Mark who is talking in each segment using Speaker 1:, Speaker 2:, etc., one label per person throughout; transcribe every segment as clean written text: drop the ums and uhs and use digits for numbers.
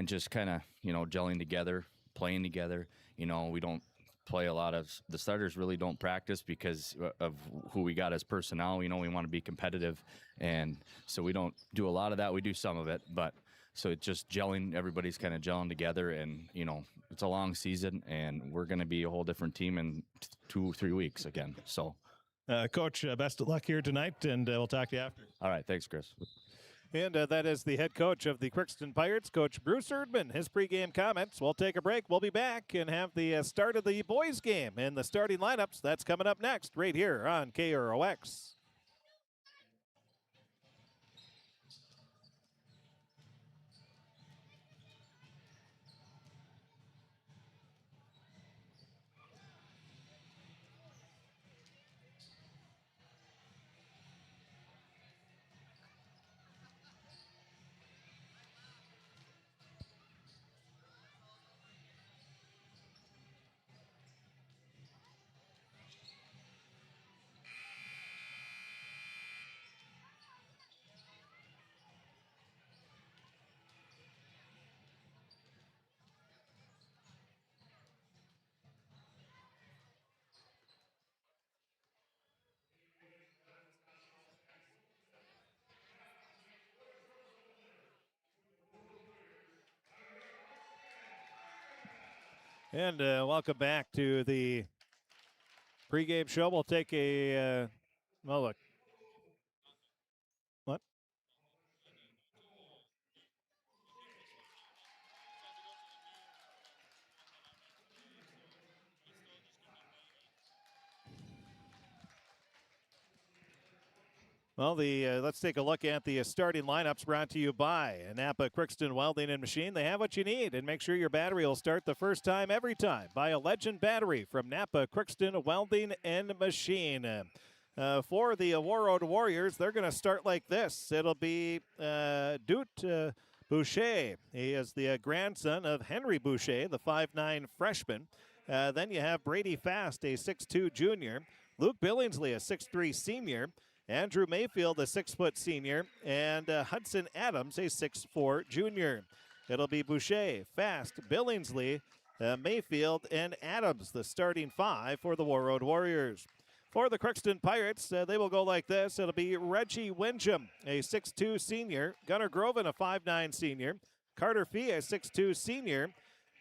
Speaker 1: and just kind of, gelling together, playing together. We don't play a lot of the starters really don't practice because of who we got as personnel. We want to be competitive, and so we don't do a lot of that. We do some of it, but so it's just gelling. Everybody's kind of gelling together, and it's a long season, and we're going to be a whole different team in 2-3 weeks again. So,
Speaker 2: Coach, best of luck here tonight, and we'll talk to you after.
Speaker 1: All right, thanks, Chris.
Speaker 3: And that is the head coach of the Crookston Pirates, Coach Bruce Erdman. His pregame comments. We'll take a break. We'll be back and have the start of the boys' game and the starting lineups. That's coming up next right here on KROX. And welcome back to the pregame show. We'll take a, look. What? Well, let's take a look at the starting lineups brought to you by Napa Crookston Welding and Machine. They have what you need, and make sure your battery will start the first time every time. Buy a Legend battery from Napa Crookston Welding and Machine. For the Warroad Warriors, they're going to start like this. It'll be Dute Boucher. He is the grandson of Henry Boucher, the 5'9 freshman. Then you have Brady Fast, a 6'2 junior. Luke Billingsley, a 6'3 senior. Andrew Mayfield, a 6-foot senior, and Hudson Adams, a 6'4 junior. It'll be Boucher, Fast, Billingsley, Mayfield, and Adams, the starting five for the Warroad Warriors. For the Crookston Pirates, they will go like this. It'll be Reggie Winjam, a 6'2 senior, Gunnar Groven, a 5'9 senior, Carter Fee, a 6'2 senior,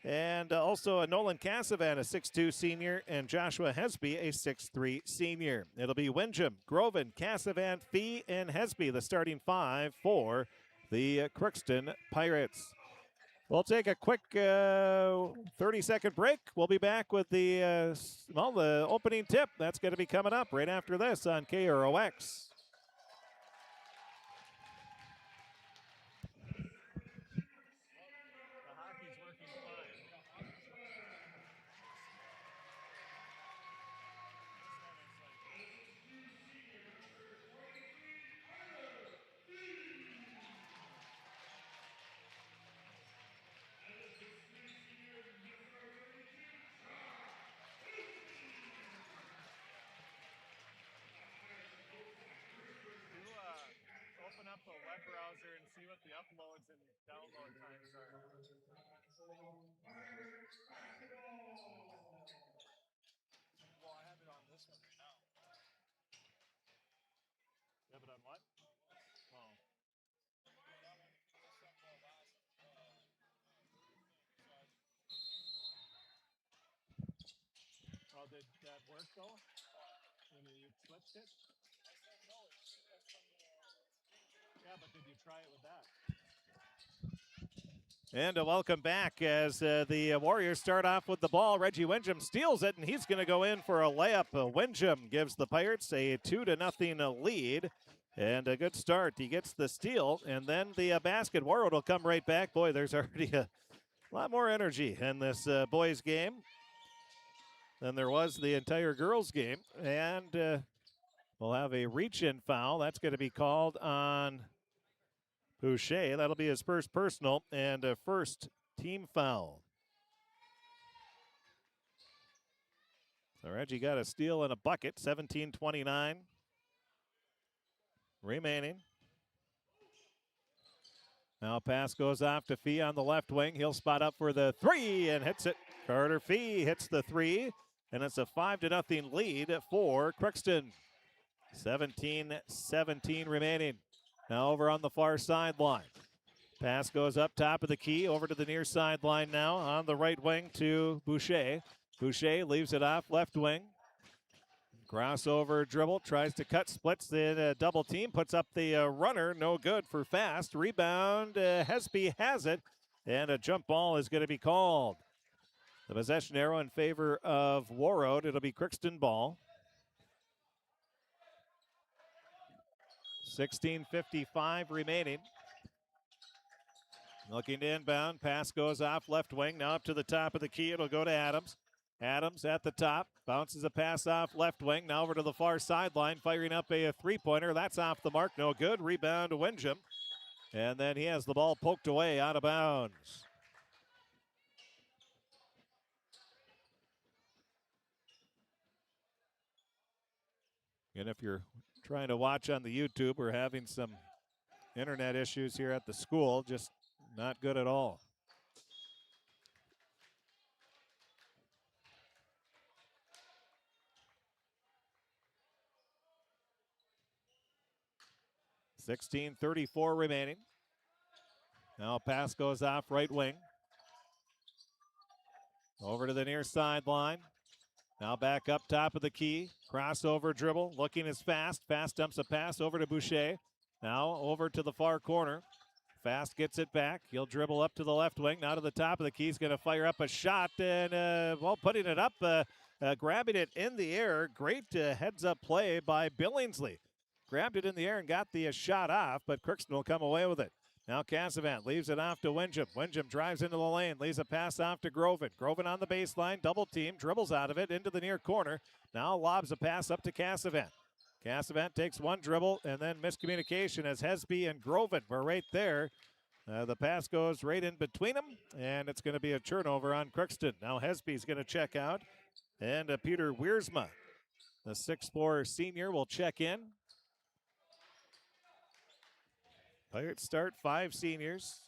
Speaker 3: and also a Nolan Cassavan, a 6'2 senior, and Joshua Hesby, a 6'3 senior. It'll be Winjam, Groven, Cassavan, Fee, and Hesby, the starting five for the Crookston Pirates. We'll take a quick 30-second break. We'll be back with the opening tip. That's going to be coming up right after this on KROX. Open up a web browser and see what the uploads and download times are. Well, I have it on this one right now. You have it on what? Oh. Oh, did that work though? When you switched it? Yeah, but did you try it with that? And welcome back as the Warriors start off with the ball. Reggie Winjam steals it, and he's going to go in for a layup. Winjam gives the Pirates a 2-0 lead, and a good start. He gets the steal, and then the basket. Warroad will come right back. Boy, there's already a lot more energy in this boys' game than there was the entire girls' game. And we'll have a reach-in foul. That's going to be called on Boucher. That'll be his first personal and first team foul. So Reggie got a steal and a bucket. 17:29 remaining. Now pass goes off to Fee on the left wing. He'll spot up for the three and hits it. Carter Fee hits the three, and it's a 5-0 lead for Crookston. 17-17 remaining. Now over on the far sideline. Pass goes up top of the key, over to the near sideline now on the right wing to Boucher. Boucher leaves it off left wing. Crossover dribble, tries to cut, splits in a double team, puts up the runner, no good for Fast. Rebound, Hesby has it, and a jump ball is going to be called. The possession arrow in favor of Warroad. It'll be Crookston ball. 16:55 remaining. Looking to inbound, pass goes off left wing, now up to the top of the key, it'll go to Adams. Adams at the top, bounces a pass off left wing, now over to the far sideline, firing up a three-pointer. That's off the mark, no good. Rebound to Windjam. And then he has the ball poked away out of bounds. And if you're trying to watch on the YouTube, we're having some internet issues here at the school, just not good at all. $16:34 remaining. Now pass goes off right wing. Over to the near sideline. Now back up top of the key. Crossover dribble. Looking is Fast. Fast dumps a pass over to Boucher. Now over to the far corner. Fast gets it back. He'll dribble up to the left wing. Now to the top of the key. He's going to fire up a shot. And, putting it up, grabbing it in the air. Great heads-up play by Billingsley. Grabbed it in the air and got the shot off, but Crookston will come away with it. Now Cassavant leaves it off to Windjam. Windjam drives into the lane, leaves a pass off to Groven. Groven on the baseline, double team, dribbles out of it into the near corner. Now lobs a pass up to Cassavant. Cassavant takes one dribble and then miscommunication as Hesby and Groven were right there. The pass goes right in between them, and it's going to be a turnover on Crookston. Now Hesby's going to check out, and Peter Wiersma, the 6'4" senior, will check in. Pirates start 5 seniors.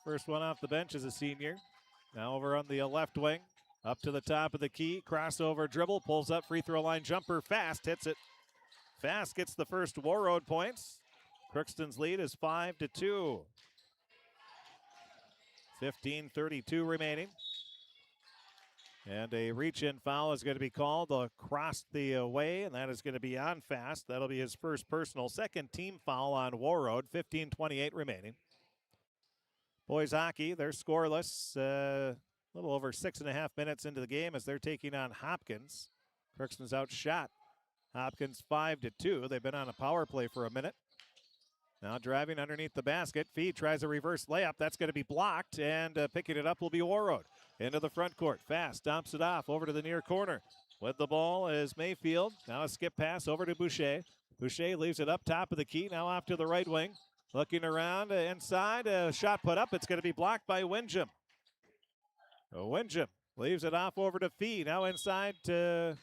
Speaker 3: First one off the bench is a senior. Now over on the left wing, up to the top of the key, crossover dribble, pulls up free throw line jumper, Fast hits it. Fast gets the first Warroad points. Crookston's lead is 5-2. 15:32 remaining. And a reach-in foul is going to be called across the way, and that is going to be on Fast. That'll be his first personal. Second team foul on Warroad. 15:28 remaining. Boys hockey, they're scoreless. A little over 6.5 minutes into the game as they're taking on Hopkins. Crookston's outshot Hopkins 5-2. They've been on a power play for a minute. Now driving underneath the basket. Fee tries a reverse layup. That's going to be blocked, and picking it up will be Warroad. Into the front court. Fast dumps it off over to the near corner. With the ball is Mayfield. Now a skip pass over to Boucher. Boucher leaves it up top of the key. Now off to the right wing. Looking around inside. A shot put up. It's going to be blocked by Windjam. Windjam leaves it off over to Fee. Now inside to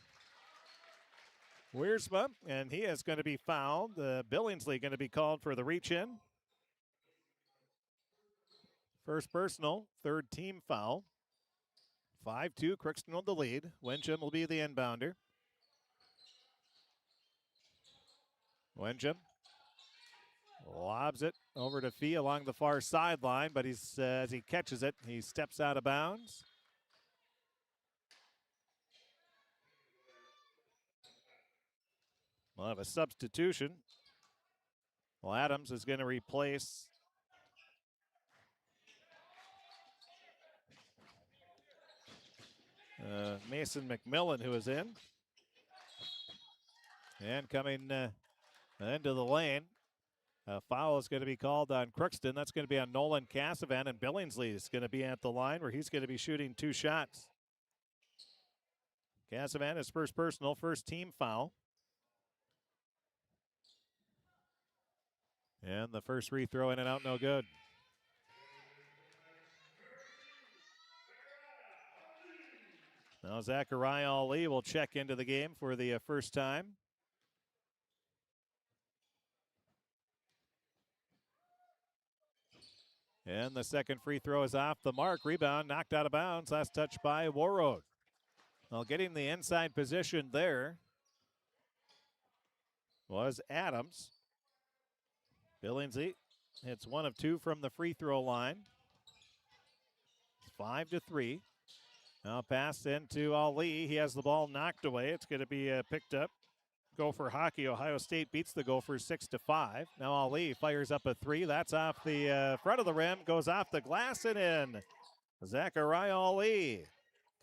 Speaker 3: Wiersma, and he is going to be fouled. Billingsley going to be called for the reach-in. First personal, third team foul. 5-2, Crookston with the lead. Windjam will be the inbounder. Windjam lobs it over to Fee along the far sideline, but as he catches it, he steps out of bounds. We'll have a substitution. Well, Adams is going to replace Mason McMillan, who is in. And coming into the lane, a foul is going to be called on Crookston. That's going to be on Nolan Cassavant, and Billingsley is going to be at the line where he's going to be shooting 2 shots. Cassavant, his first personal, first team foul. And the first free throw in and out, no good. Now Zachariah Ali will check into the game for the first time. And the second free throw is off the mark. Rebound knocked out of bounds. Last touch by Warroad. Well, getting the inside position there was Adams. Billingsley hits 1 of 2 from the free throw line. It's 5-3. Now pass into Ali. He has the ball knocked away. It's going to be picked up. Gopher hockey. Ohio State beats the Gophers 6-5. Now Ali fires up a 3. That's off the front of the rim. Goes off the glass and in. Zachariah Ali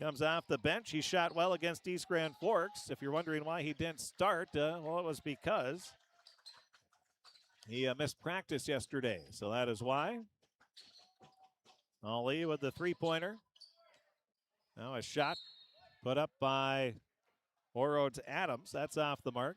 Speaker 3: comes off the bench. He shot well against East Grand Forks. If you're wondering why he didn't start, well, it was because he missed practice yesterday. So that is why. Ali with the three-pointer. Now a shot put up by Warroad's Adams. That's off the mark.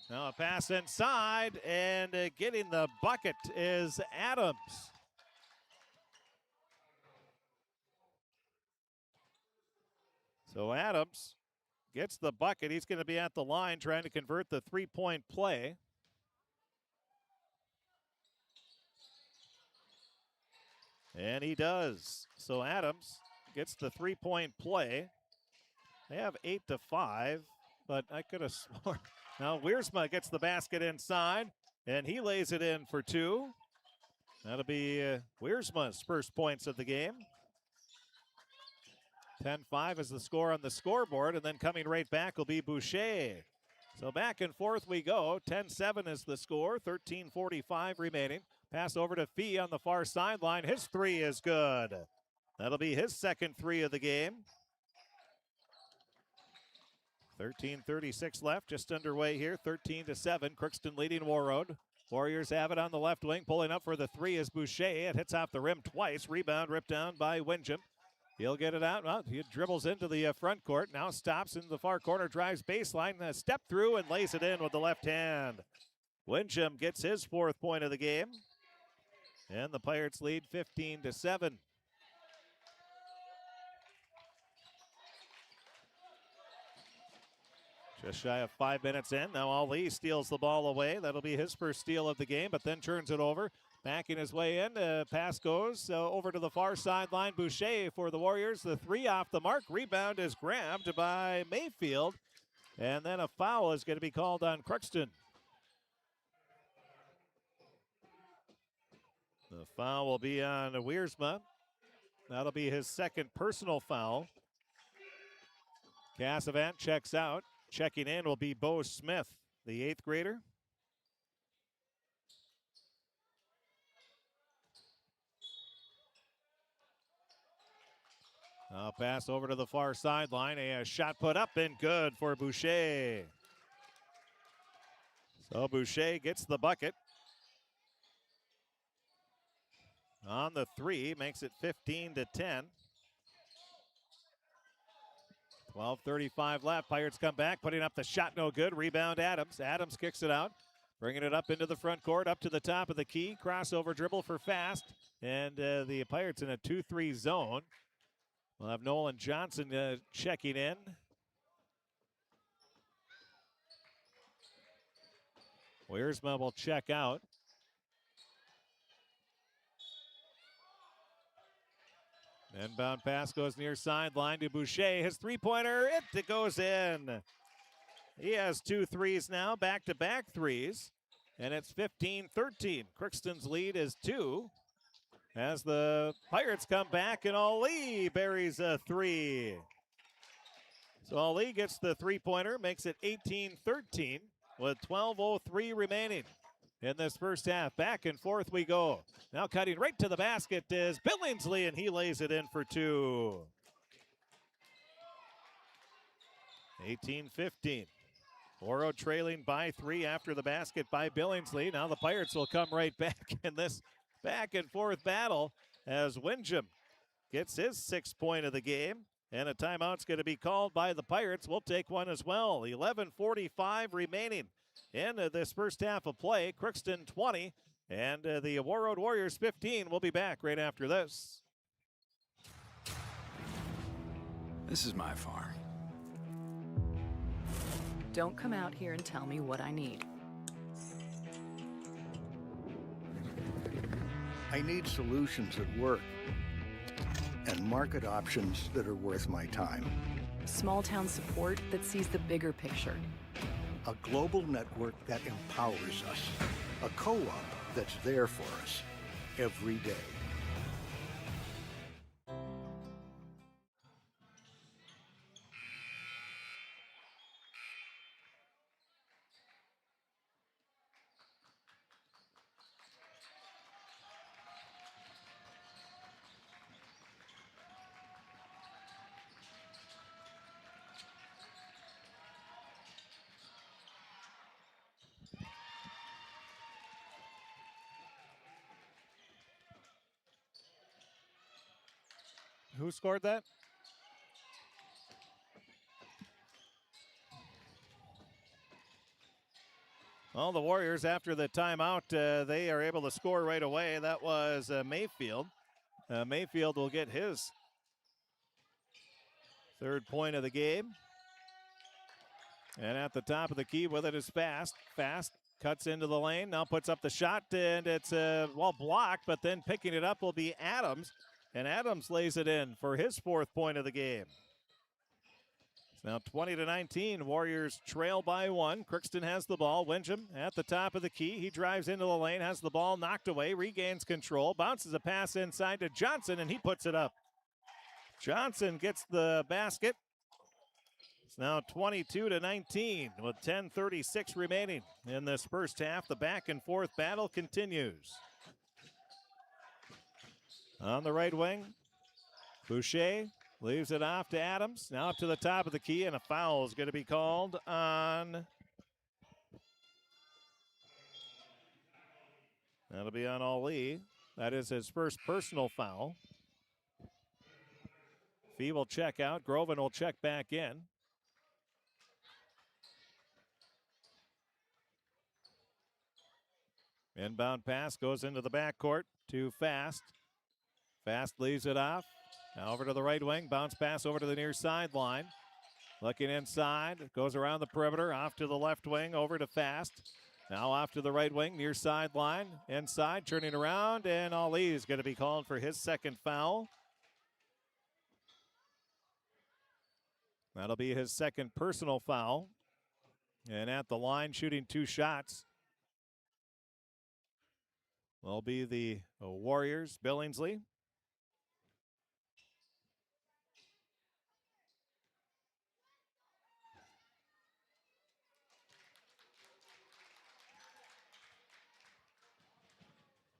Speaker 3: Now a pass inside, and getting the bucket is Adams. So Adams gets the bucket. He's going to be at the line trying to convert the three-point play. And he does. So Adams gets the three-point play. They have 8-5, but I could have sworn. Now Wiersma gets the basket inside, and he lays it in for 2. That'll be Wiersma's first points of the game. 10-5 is the score on the scoreboard, and then coming right back will be Boucher. So back and forth we go. 10-7 is the score, 13:45 remaining. Pass over to Fee on the far sideline. His 3 is good. That'll be his second 3 of the game. 13:36 left, just underway here, 13-7. Crookston leading Warroad. Warriors have it on the left wing. Pulling up for the 3 is Boucher. It hits off the rim twice. Rebound ripped down by Windjam. He'll get it out. Well, he dribbles into the front court. Now stops in the far corner, drives baseline, step through and lays it in with the left hand. Windjam gets his 4th point of the game. And the Pirates lead 15-7. Just shy of 5 minutes in. Now Ali steals the ball away. That'll be his first steal of the game, but then turns it over. Backing his way in. Pass goes over to the far sideline. Boucher for the Warriors. The 3 off the mark. Rebound is grabbed by Mayfield. And then a foul is going to be called on Crookston. The foul will be on Wiersma. That'll be his second personal foul. Cassavant checks out. Checking in will be Bo Smith, the 8th grader. Now pass over to the far sideline. A shot put up and good for Boucher. So Boucher gets the bucket. On the 3, makes it 15-10. 12:35 left. Pirates come back, putting up the shot, no good. Rebound Adams. Adams kicks it out, bringing it up into the front court, up to the top of the key. Crossover dribble for Fast, and the Pirates in a 2-3 zone. We'll have Nolan Johnson checking in. Wiersma will check out. Inbound pass goes near sideline to Boucher. His three-pointer, it goes in. He has 2 threes now, back-to-back threes. And it's 15-13. Crookston's lead is 2. As the Pirates come back, and Ali buries a 3. So Ali gets the three-pointer, makes it 18-13 with 12:03 remaining in this first half. Back and forth we go. Now cutting right to the basket is Billingsley, and he lays it in for 2. 18-15. Warroad trailing by 3 after the basket by Billingsley. Now the Pirates will come right back in this back and forth battle as Windjam gets his 6th point of the game. And a timeout's going to be called by the Pirates. We'll take one as well. 11:45 remaining in this first half of play. Crookston 20 and the Warroad Warriors 15. We'll be back right after this.
Speaker 4: This is my farm.
Speaker 5: Don't come out here and tell me what I need.
Speaker 6: I need solutions that work and market options that are worth my time.
Speaker 5: Small town support that sees the bigger picture.
Speaker 6: A global network that empowers us. A co-op that's there for us every day.
Speaker 3: Who scored that? Well, the Warriors, after the timeout, they are able to score right away. That was Mayfield. Mayfield will get his third point of the game. And at the top of the key with it is Fast. Fast cuts into the lane, now puts up the shot, and it's well blocked, but then picking it up will be Adams. And Adams lays it in for his fourth point of the game. It's now 20-19. Warriors trail by one. Crookston has the ball. Windham at the top of the key. He drives into the lane, has the ball knocked away, regains control, bounces a pass inside to Johnson, and he puts it up. Johnson gets the basket. It's now 22-19 with 10:36 remaining in this first half. The back and forth battle continues. On the right wing, Boucher leaves it off to Adams. Now up to the top of the key, and a foul is going to be called on. That'll be on Ali. That is his first personal foul. Fee will check out. Groven will check back in. Inbound pass goes into the backcourt to Fast. Fast leaves it off. Now over to the right wing. Bounce pass over to the near sideline. Looking inside. Goes around the perimeter. Off to the left wing. Over to Fast. Now off to the right wing. Near sideline. Inside. Turning around. And Ali is going to be called for his second foul. That'll be his second personal foul. And at the line, shooting two shots, will be the Warriors. Billingsley.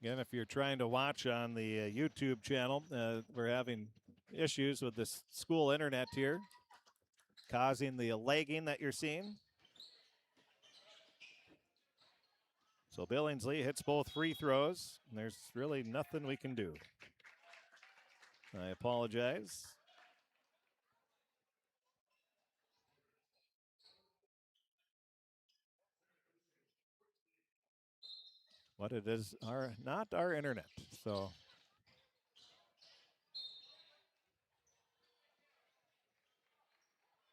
Speaker 3: Again, if you're trying to watch on the YouTube channel, we're having issues with this school internet here, causing the lagging that you're seeing. So Billingsley hits both free throws, and there's really nothing we can do. I apologize. But it is not our internet, so.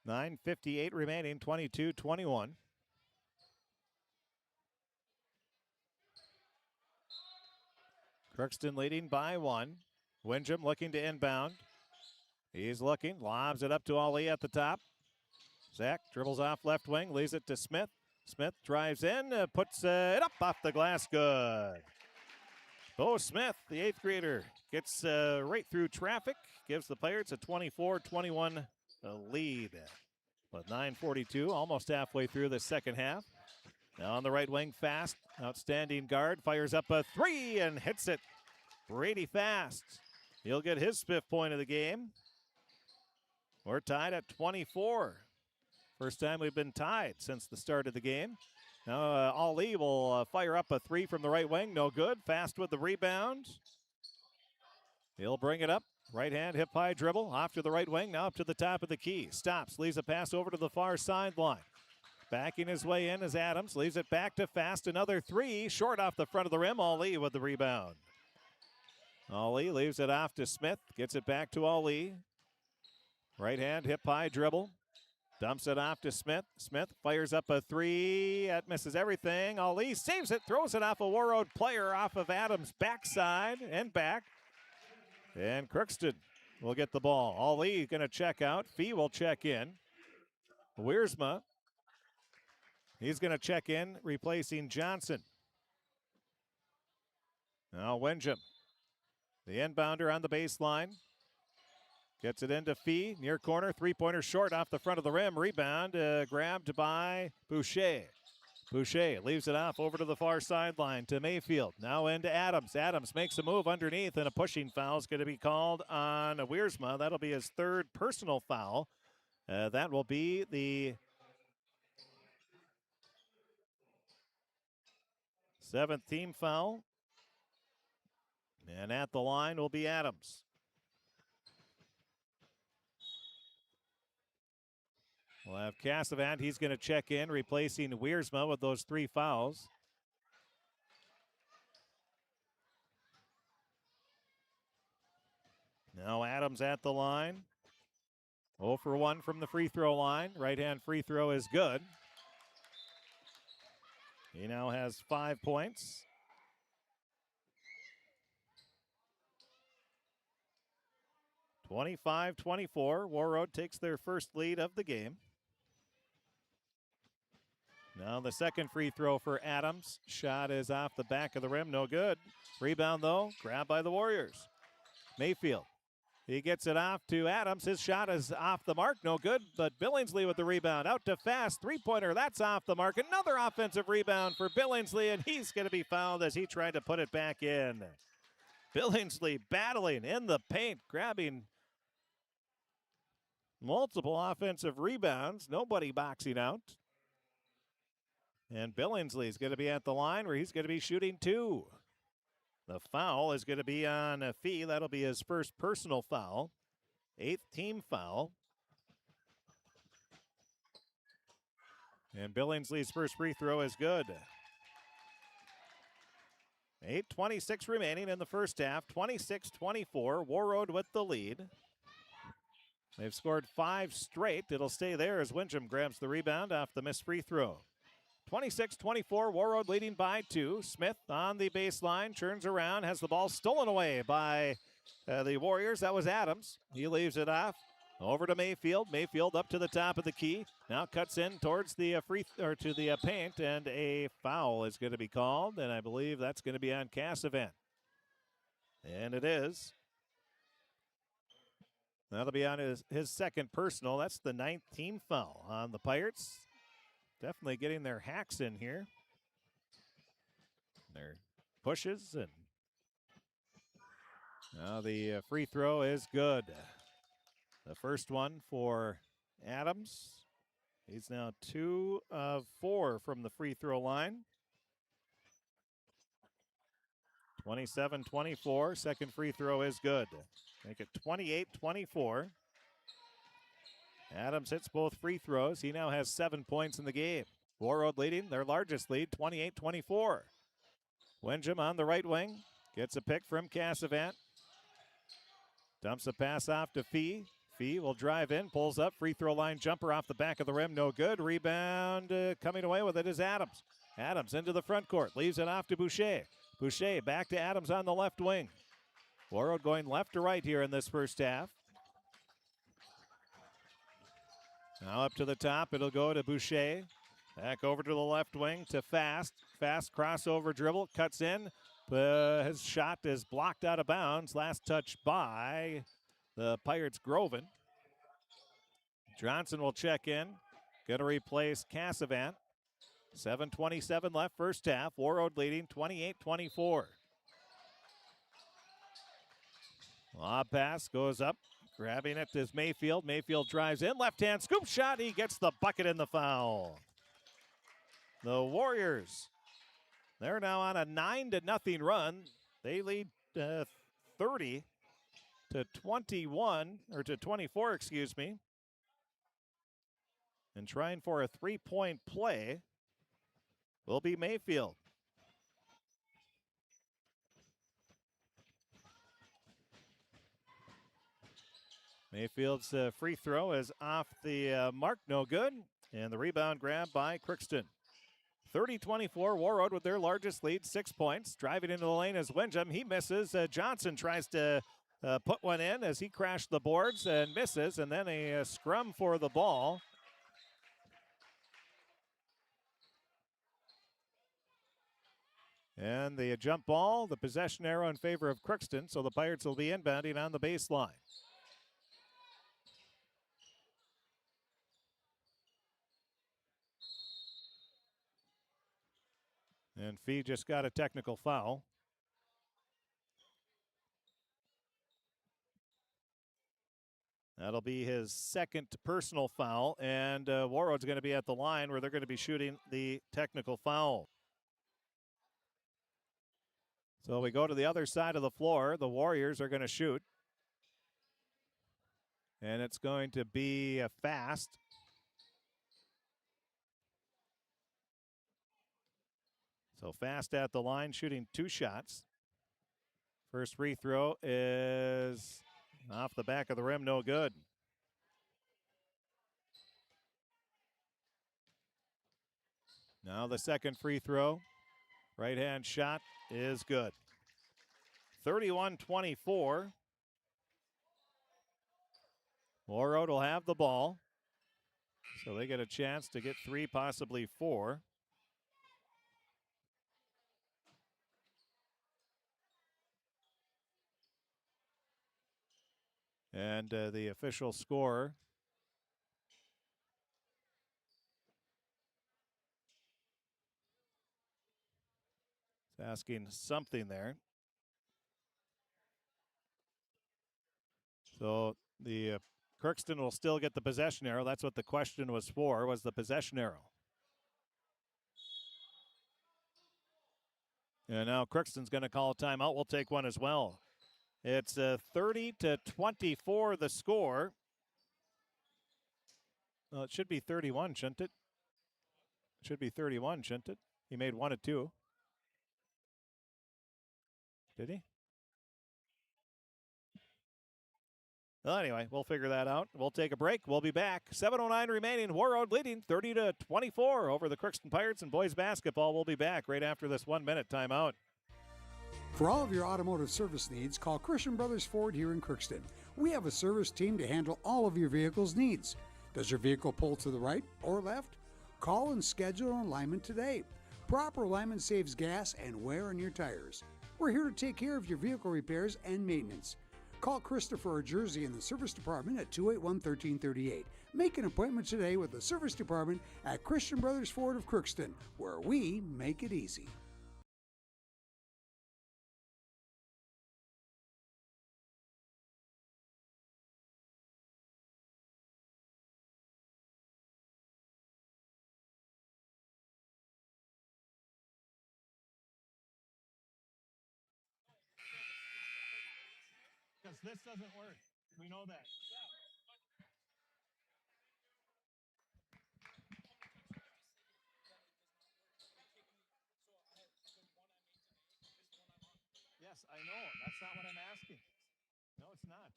Speaker 3: .58 remaining, 22-21. Crookston leading by one. Windham looking to inbound. He's looking, lobs it up to Ali at the top. Zach dribbles off left wing, leaves it to Smith. Smith drives in, puts it up off the glass, good. Bo Smith, the eighth grader, gets right through traffic, gives the Pirates a 24-21 lead. With 9:42, almost halfway through the second half. Now on the right wing, Fast, outstanding guard, fires up a three and hits it. Brady Fast, he'll get his fifth point of the game. We're tied at 24. First time we've been tied since the start of the game. Now Ali will fire up a three from the right wing, no good. Fast with the rebound. He'll bring it up. Right hand, hip high dribble, off to the right wing, now up to the top of the key. Stops, leaves a pass over to the far sideline. Backing his way in is Adams, leaves it back to Fast, another three, short off the front of the rim. Ali with the rebound. Ali leaves it off to Smith, gets it back to Ali. Right hand, hip high dribble. Dumps it off to Smith. Smith fires up a three. That misses everything. Ali saves it, throws it off a Warroad player off of Adams' backside and back. And Crookston will get the ball. Ali going to check out. Fee will check in. Wiersma, he's going to check in, replacing Johnson. Now Wenjum, the inbounder on the baseline. Gets it into Fee, near corner, three-pointer short off the front of the rim. Rebound grabbed by Boucher. Boucher leaves it off over to the far sideline to Mayfield. Now into Adams. Adams makes a move underneath, and a pushing foul is going to be called on Wiersma. That'll be his third personal foul. That will be the seventh team foul. And at the line will be Adams. We'll have Cassavant. He's going to check in, replacing Wiersma with those three fouls. Now Adams at the line. 0 for 1 from the free throw line. Right-hand free throw is good. He now has 5 points. (25-24). Warroad takes their first lead of the game. Now the second free throw for Adams. Shot is off the back of the rim, no good. Rebound though, grabbed by the Warriors. Mayfield, he gets it off to Adams. His shot is off the mark, no good, but Billingsley with the rebound. Out to Fast, three-pointer, that's off the mark. Another offensive rebound for Billingsley, and he's going to be fouled as he tried to put it back in. Billingsley battling in the paint, grabbing multiple offensive rebounds. Nobody boxing out. And Billingsley is going to be at the line where he's going to be shooting 2. The foul is going to be on Fee. That'll be his first personal foul. 8th team foul. And Billingsley's first free throw is good. 8:26 remaining in the first half. 26-24. Warroad with the lead. They've scored 5 straight. It'll stay there as Wenjum grabs the rebound off the missed free throw. 26-24, Warroad leading by 2. Smith on the baseline, turns around, has the ball stolen away by the Warriors. That was Adams. He leaves it off over to Mayfield. Mayfield up to the top of the key. Now cuts in towards the paint, and a foul is going to be called, and I believe that's going to be on Cassavant. And it is. That'll be on his second personal. That's the 9th team foul on the Pirates. Definitely getting their hacks in here. Their pushes, and now the free throw is good. The first one for Adams. He's now 2 of 4 from the free throw line. 27-24. Second free throw is good. Make it 28-24. Adams hits both free throws. He now has 7 points in the game. Warroad leading their largest lead, 28-24. Wenjum on the right wing. Gets a pick from Cassavant. Dumps a pass off to Fee. Fee will drive in, pulls up. Free throw line jumper off the back of the rim. No good. Rebound coming away with it is Adams. Adams into the front court. Leaves it off to Boucher. Boucher back to Adams on the left wing. Warroad going left to right here in this first half. Now up to the top, it'll go to Boucher. Back over to the left wing to Fast. Fast crossover dribble, cuts in. His shot is blocked out of bounds. Last touch by the Pirates' Groven. Johnson will check in. Going to replace Cassavant. 7:27 left first half. Warroad leading 28-24. Lob pass goes up. Grabbing it is Mayfield. Mayfield drives in. Left-hand scoop shot. He gets the bucket in the foul. The Warriors, they're now on a 9-0 run. They lead 30-21, or to 24, excuse me. And trying for a 3-point play will be Mayfield. Mayfield's free throw is off the mark, no good. And the rebound grab by Crookston. 30-24, Warroad with their largest lead, 6 points. Driving into the lane is Windham. He misses. Johnson tries to put one in as he crashed the boards and misses. And then a scrum for the ball. And the jump ball, the possession arrow in favor of Crookston. So the Pirates will be inbounding on the baseline. And Fee just got a technical foul. That'll be his second personal foul, and Warroad's going to be at the line where they're going to be shooting the technical foul. So we go to the other side of the floor. The Warriors are going to shoot. And it's going to be a fast. So Fast at the line, shooting 2 shots. First free throw is off the back of the rim, no good. Now the second free throw. Right-hand shot is good. 31-24. Warroad will have the ball. So they get a chance to get 3, possibly 4. And the official score is asking something there. So the Crookston will still get the possession arrow. That's what the question was for, was the possession arrow. And now Crookston's going to call a timeout. We'll take one as well. It's 30-24 the score. Well, it should be 31, shouldn't it? It should be 31, shouldn't it? He made 1 of 2. Did he? Well, anyway, we'll figure that out. We'll take a break. We'll be back. 7:09 remaining. Warroad leading 30-24 over the Crookston Pirates, and boys basketball will be back right after this 1-minute timeout.
Speaker 4: For all of your automotive service needs, call Christian Brothers Ford here in Crookston. We have a service team to handle all of your vehicle's needs. Does your vehicle pull to the right or left? Call and schedule an alignment today. Proper alignment saves gas and wear on your tires. We're here to take care of your vehicle repairs and maintenance. Call Christopher or Jersey in the service department at 281-1338. Make an appointment today with the service department at Christian Brothers Ford of Crookston, where we make it easy.
Speaker 2: Because this doesn't work. We know that. Yes, I know. That's not what I'm asking. No, it's not.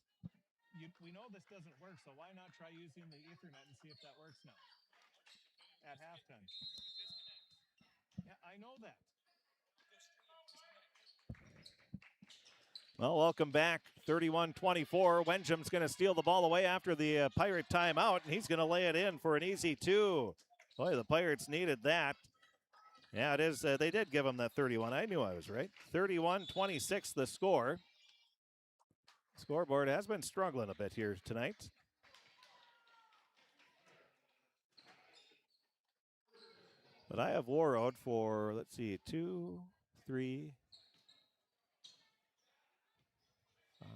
Speaker 2: We know this doesn't work, so why not try using the Ethernet and see if that works now? At halftime. Yeah, I know that.
Speaker 3: Well, welcome back. 31-24. Wenham's going to steal the ball away after the Pirate timeout, and he's going to lay it in for an easy 2. Boy, the Pirates needed that. Yeah, it is. They did give him that 31. I knew I was right. 31-26 the score. Scoreboard has been struggling a bit here tonight. But I have Warroad for, let's see, 2, 3, 5.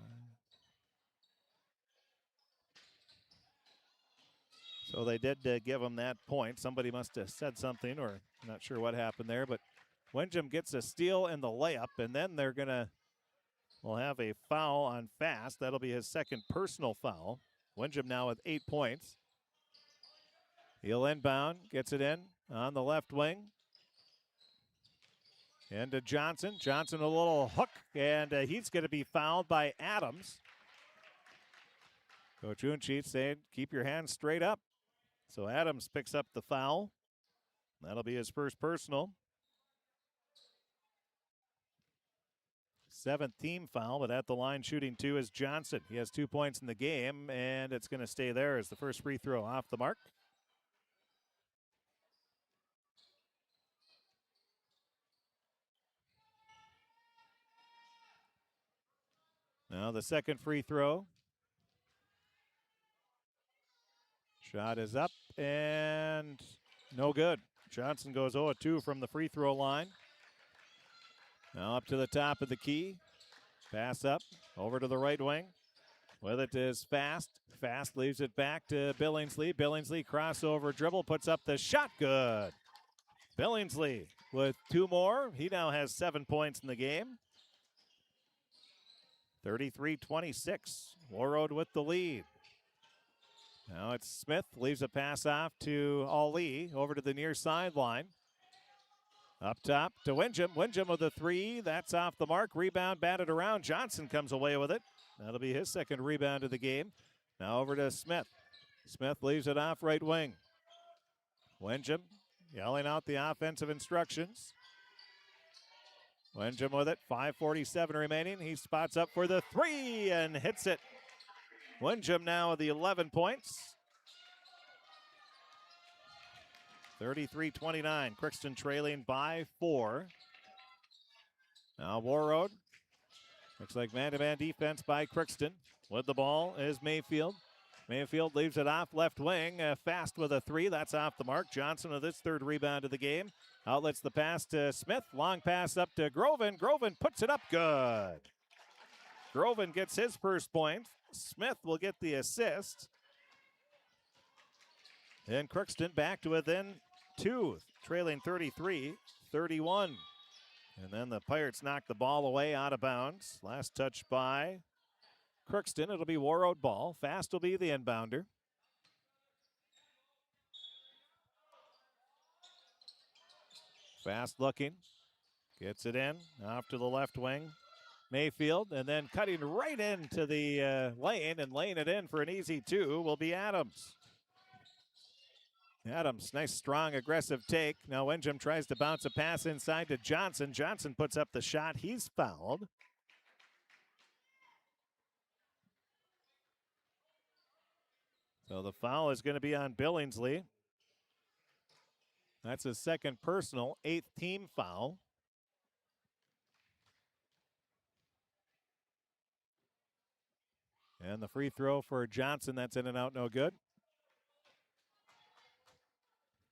Speaker 3: So they did give him that point. Somebody must have said something, or I'm not sure what happened there. But Wenham gets a steal and the layup, and then they're going to, will have a foul on Fast. That'll be his second personal foul. Wenham now with 8 points. He'll inbound, gets it in on the left wing. And to Johnson. Johnson a little hook, and he's going to be fouled by Adams. Coach Unchit saying, keep your hands straight up. So Adams picks up the foul. That'll be his first personal. 7th team foul, but at the line shooting 2 is Johnson. He has 2 points in the game, and it's going to stay there as the first free throw off the mark. Now the second free throw. Shot is up and no good. Johnson goes 0-2 from the free throw line. Now up to the top of the key. Pass up over to the right wing. With it is Fast. Fast leaves it back to Billingsley. Billingsley crossover dribble, puts up the shot. Good. Billingsley with 2 more. He now has 7 points in the game. 33-26. Warroad with the lead. Now it's Smith, leaves a pass off to Ali, over to the near sideline. Up top to Windjam. Windjam with a 3. That's off the mark. Rebound batted around. Johnson comes away with it. That'll be his second rebound of the game. Now over to Smith. Smith leaves it off right wing. Windjam yelling out the offensive instructions. Windjam with it. 5:47 remaining. He spots up for the 3 and hits it. Windjam now with the 11 points. 33-29. Crookston trailing by 4. Now Warroad. Looks like man-to-man defense by Crookston. With the ball is Mayfield. Mayfield leaves it off left wing. Fast with a 3. That's off the mark. Johnson with his 3rd rebound of the game. Outlets the pass to Smith. Long pass up to Groven. Groven puts it up good. Groven gets his first point. Smith will get the assist. And Crookston back to within 2, trailing 33-31. And then the Pirates knock the ball away out of bounds. Last touch by Crookston. It'll be Warroad ball. Fast will be the inbounder. Fast looking. Gets it in. Off to the left wing. Mayfield, and then cutting right into the lane and laying it in for an easy 2 will be Adams. Adams, nice, strong, aggressive take. Now Windjam tries to bounce a pass inside to Johnson. Johnson puts up the shot. He's fouled. So the foul is going to be on Billingsley. That's his second personal, 8th team foul. And the free throw for Johnson, that's in and out, no good.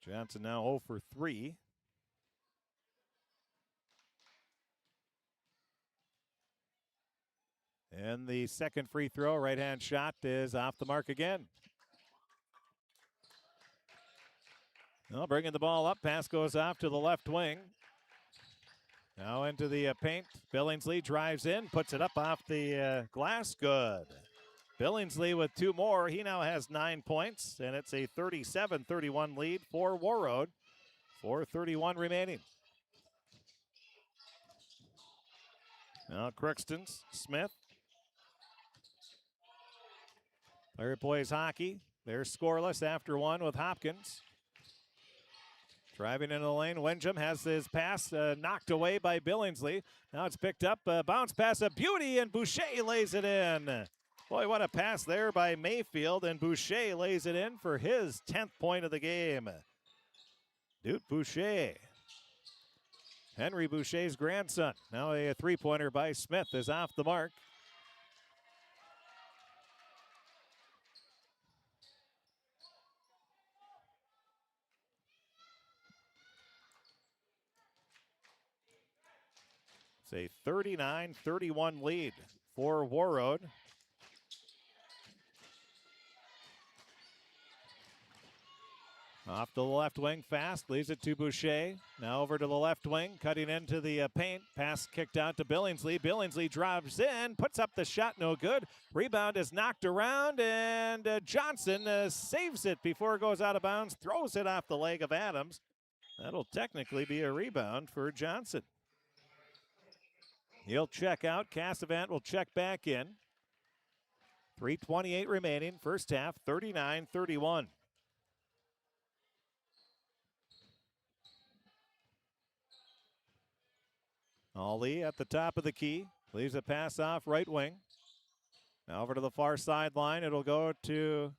Speaker 3: Johnson now 0 for 3. And the second free throw, right-hand shot, is off the mark again. Well, bringing the ball up, pass goes off to the left wing. Now into the paint. Billingsley drives in, puts it up off the glass. Good. Billingsley with 2 more. He now has 9 points, and it's a 37-31 lead for Warroad. 4:31 remaining. Now Crookston's Smith. Pirate boys hockey. They're scoreless after 1 with Hopkins. Driving into the lane, Windjam has his pass knocked away by Billingsley. Now it's picked up, bounce pass, a beauty, and Boucher lays it in. Boy, what a pass there by Mayfield, and Boucher lays it in for his 10th point of the game. Duke Boucher. Henry Boucher's grandson. Now a 3-pointer by Smith is off the mark. It's a 39-31 lead for Warroad. Off to the left wing, Fast leaves it to Boucher. Now over to the left wing, cutting into the paint. Pass kicked out to Billingsley. Billingsley drives in, puts up the shot, no good. Rebound is knocked around, and Johnson saves it before it goes out of bounds. Throws it off the leg of Adams. That'll technically be a rebound for Johnson. He'll check out. Cassavant will check back in. 3:28 remaining. First half, 39-31. Ali at the top of the key. Leaves a pass off right wing. Now over to the far sideline. It'll go to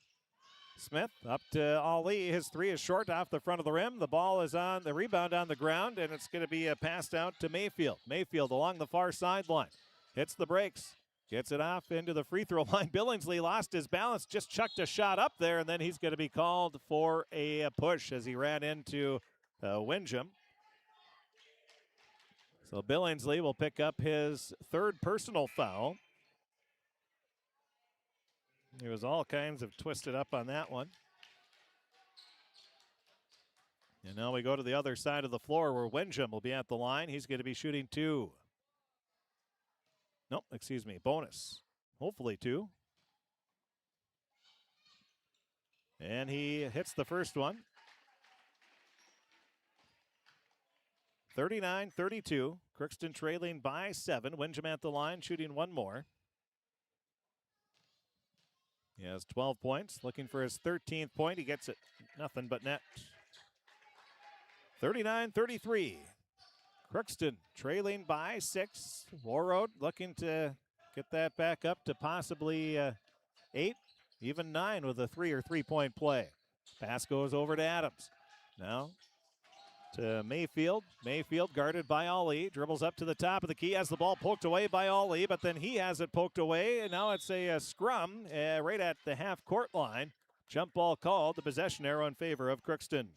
Speaker 3: Smith. Up to Ali. His three is short off the front of the rim. The ball is on the rebound on the ground, and it's going to be passed out to Mayfield. Mayfield along the far sideline. Hits the brakes. Gets it off into the free throw line. Billingsley lost his balance. Just chucked a shot up there, and then he's going to be called for a push as he ran into Windham. So Billingsley will pick up his third personal foul. He was all kinds of twisted up on that one. And now we go to the other side of the floor where Windham will be at the line. He's going to be shooting two. Nope, excuse me, bonus. Hopefully two. And he hits the first one. 39-32. Crookston trailing by 7. Windham at the line, shooting one more. He has 12 points. Looking for his 13th point. He gets it. Nothing but net. 39-33. Crookston trailing by 6. Warroad looking to get that back up to possibly 8, even 9 with a 3 or 3-point play. Pass goes over to Adams. Now to Mayfield. Mayfield guarded by Ali. Dribbles up to the top of the key. Has the ball poked away by Ali, but then he has it poked away. And now it's a scrum right at the half-court line. Jump ball called. The possession arrow in favor of Crookston.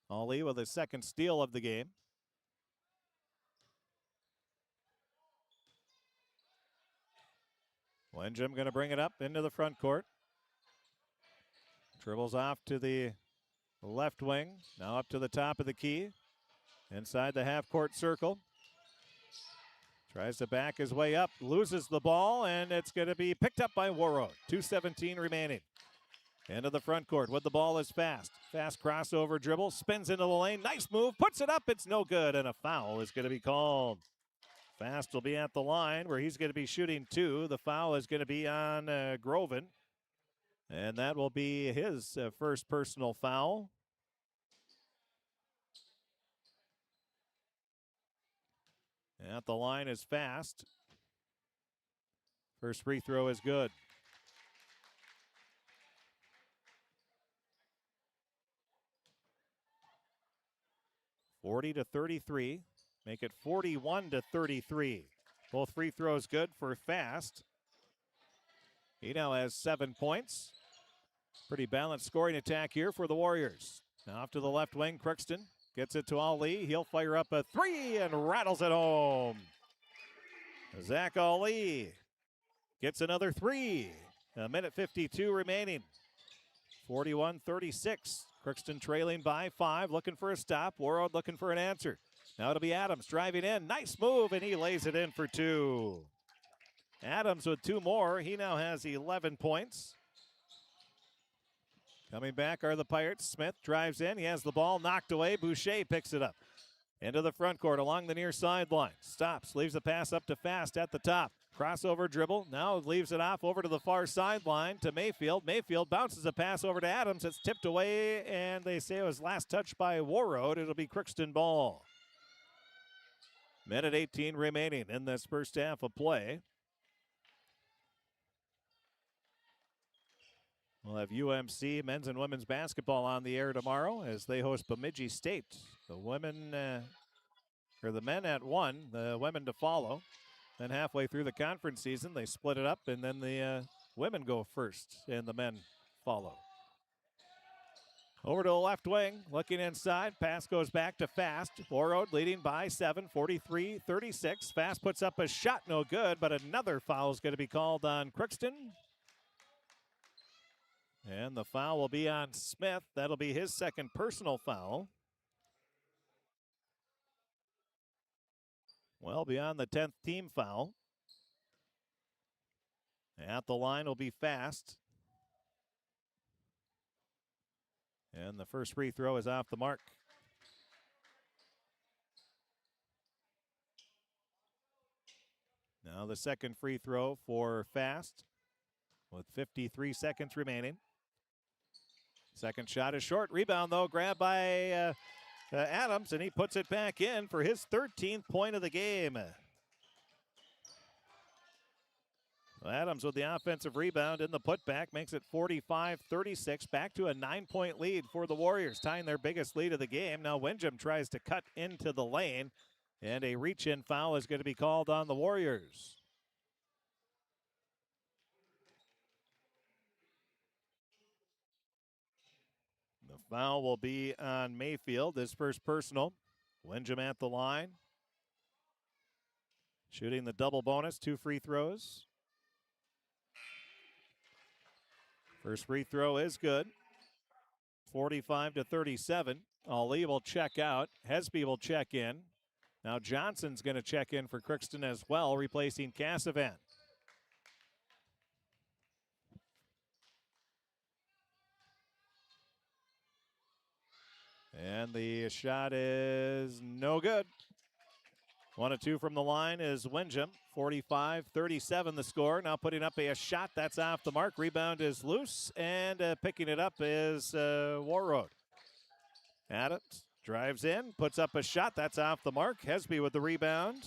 Speaker 3: Ali with his second steal of the game. Windham going to bring it up into the front court. Dribbles off to the left wing. Now up to the top of the key. Inside the half-court circle. Tries to back his way up. Loses the ball, and it's going to be picked up by Warroad. 2:17 remaining. Into the front court with the ball is Fast. Fast crossover dribble. Spins into the lane. Nice move. Puts it up. It's no good, and a foul is going to be called. Fast will be at the line where he's going to be shooting two. The foul is going to be on Groven. And that will be his first personal foul. At the line is Fast. First free throw is good. (40-33). Make it 41-33. Both free throws good for Fast. He now has 7 points. Pretty balanced scoring attack here for the Warriors. Now off to the left wing, Crookston gets it to Ali. He'll fire up a three and rattles it home. Zach Ali gets another three. 1:52 remaining. 41-36. Crookston trailing by 5, looking for a stop. Warroad looking for an answer. Now it'll be Adams driving in. Nice move, and he lays it in for 2. Adams with 2 more. He now has 11 points. Coming back are the Pirates. Smith drives in. He has the ball knocked away. Boucher picks it up. Into the front court along the near sideline. Stops. Leaves the pass up to Fast at the top. Crossover dribble. Now leaves it off over to the far sideline to Mayfield. Mayfield bounces a pass over to Adams. It's tipped away, and they say it was last touched by Warroad. It'll be Crookston ball. 1:18 remaining in this first half of play. We'll have UMC men's and women's basketball on the air tomorrow as they host Bemidji State. The women, or the men at 1, the women to follow. Then halfway through the conference season, they split it up, and then the women go first, and the men follow. Over to the left wing, looking inside. Pass goes back to Fast. Warroad leading by 7, 43-36. Fast puts up a shot, no good, but another foul is going to be called on Crookston. And the foul will be on Smith. That'll be his second personal foul. Well beyond the 10th team foul. At the line will be Fast. And the first free throw is off the mark. Now the second free throw for Fast with 53 seconds remaining. Second shot is short. Rebound, though, grabbed by Adams, and he puts it back in for his 13th point of the game. Adams with the offensive rebound and the putback makes it 45-36. Back to a 9-point lead for the Warriors, tying their biggest lead of the game. Now Windjam tries to cut into the lane, and a reach-in foul is going to be called on the Warriors. The foul will be on Mayfield, his first personal. Windjam at the line. Shooting the double bonus, 2 free throws. First free throw is good. 45-37. Ali will check out. Hesby will check in. Now Johnson's going to check in for Crookston as well, replacing Cassavan. And the shot is no good. 1 of 2 from the line is Windjam. 45-37 the score. Now putting up a shot. That's off the mark. Rebound is loose. And picking it up is Warroad. Adams drives in. Puts up a shot. That's off the mark. Hesby with the rebound.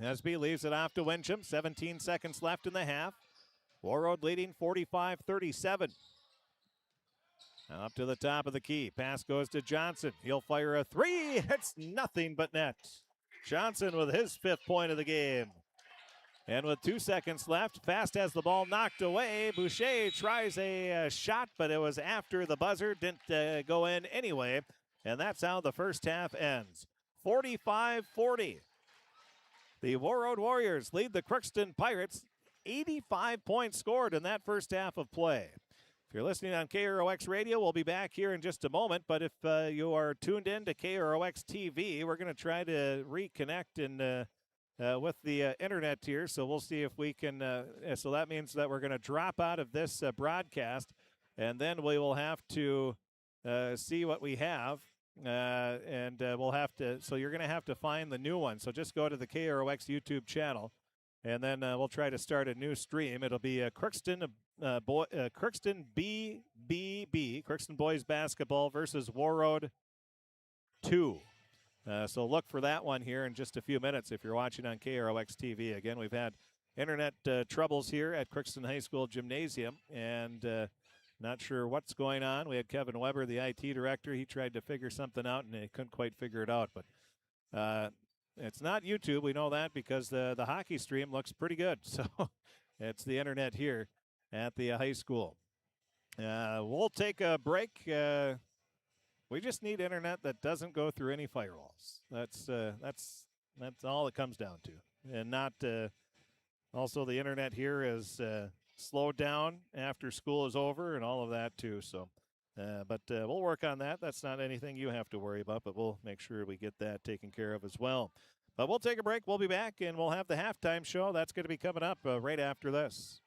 Speaker 3: Hesby leaves it off to Windjam. 17 seconds left in the half. Warroad leading 45-37. Now up to the top of the key. Pass goes to Johnson. He'll fire a 3. It's nothing but net. Johnson with his 5th point of the game. And with 2 seconds left, Fast has the ball knocked away. Boucher tries a shot, but it was after the buzzer. Didn't go in anyway. And that's how the first half ends. 45-40. The Warroad Warriors lead the Crookston Pirates. 85 points scored in that first half of play. If you're listening on KROX Radio, we'll be back here in just a moment. But if you are tuned in to KROX TV, we're going to try to reconnect and with the internet here. So we'll see if we can. So that means that we're going to drop out of this broadcast, and then we will have to see what we have. And we'll have to. So you're going to have to find the new one. So just go to the KROX YouTube channel, and then we'll try to start a new stream. It'll be Crookston. Crookston BBB, Crookston Boys Basketball versus Warroad 2. So look for that one here in just a few minutes if you're watching on KROX TV. Again, we've had internet troubles here at Crookston High School Gymnasium, and not sure what's going on. We had Kevin Weber, the IT director. He tried to figure something out, and he couldn't quite figure it out. But it's not YouTube. We know that because the hockey stream looks pretty good. So it's the internet here at the high school. We'll take a break. We just need internet that doesn't go through any firewalls. That's all it comes down to. And not also the internet here is slowed down after school is over and all of that too. So, but we'll work on that. That's not anything you have to worry about, but we'll make sure we get that taken care of as well. But we'll take a break. We'll be back, and we'll have the halftime show. That's going to be coming up right after this.